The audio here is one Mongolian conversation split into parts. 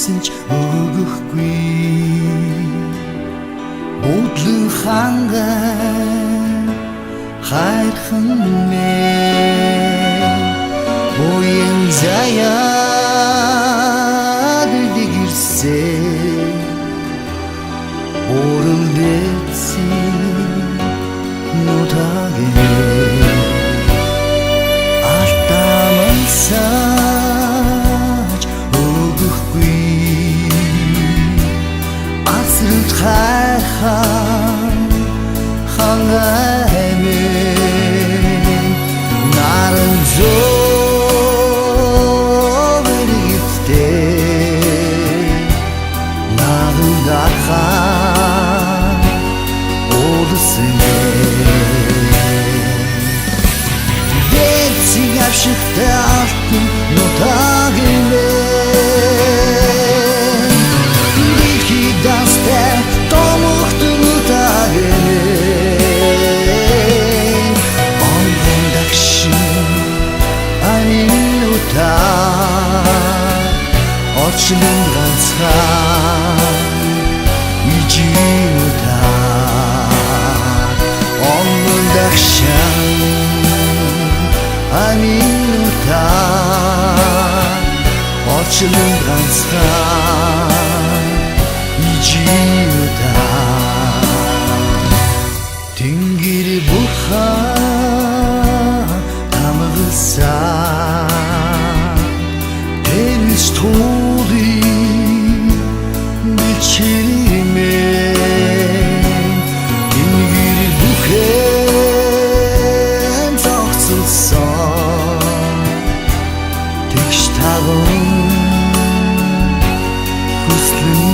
San ч өгөхгүй Бодлон хангай хайрхан мэн Боян заяад дэгэрсэн Борон дэцэн нутагийн Алтамансаж өгөхгүй Асралт хайрхан хангай мэн Наран зовэрэгтэй Наран дархан олсын Авшигтай алтын нутагийн мэн Дэлхий данстай томогтон нутагийн мэн Онгон дагшин анин нутаг Очлон ганцхан ижийн нутаг Онгон дагшин Аминутаа Очлон ганцхан ижиутаа Тэнгэр бурхан амгалсан Тэрс туулын бичирмэн Тэнгэр бүхэн зогцолсон Тэгш тагон хүслэн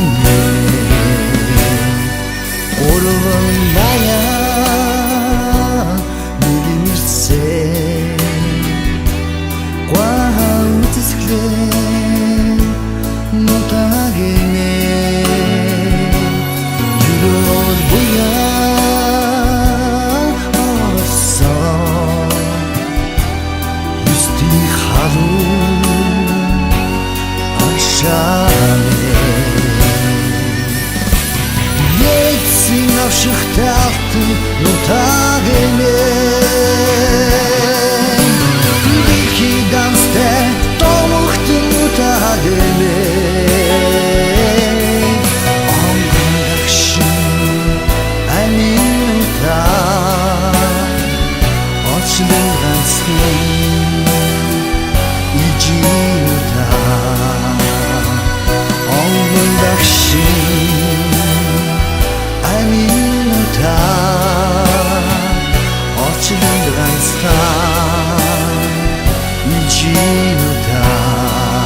Орван даян нэгмэрсэн Гуахан үтсгэлэн нутагийн Юрол буян орсон Юсти халуун Ецин авшигтай алтын нутагийн мэн Дэлхий данстай томогтон нутагийн мэн Онгон дагшин анин нутаг Очлон ганцхан ижийн нутаг Онгон дагшин анин нутаг Очлон ганцхан ижийн нутаг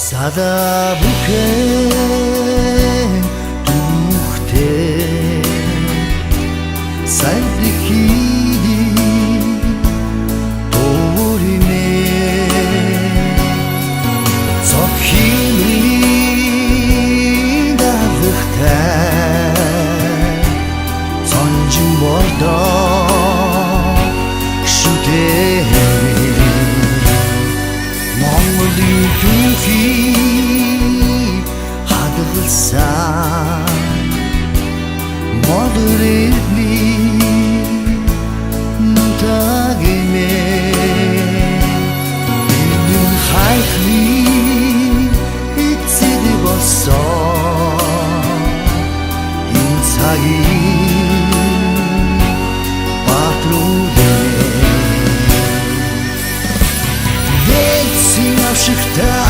Сада бүхэн түүхтэй Сайдхиди торимэ Цохимли давхтай Сонжин бордоо шүтээ Монголын түүхий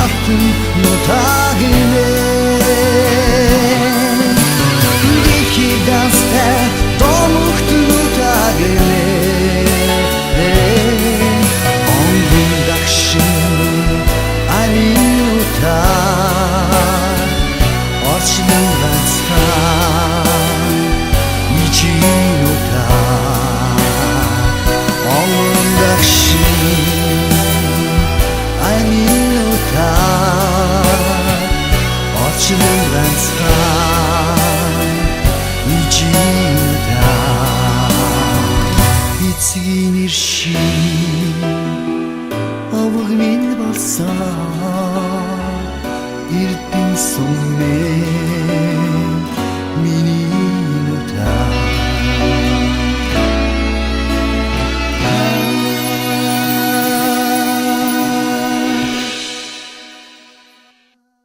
алтын нутагыне Дихи дасте домухту нутагыне Онгун дакшин алин нутаг Орчилин ватстан ичин нутаг Онгун дакшин алин нутаг Орчилин ватстан ичин нутаг Эцгин иршин авыг минь болсон эрдэн сон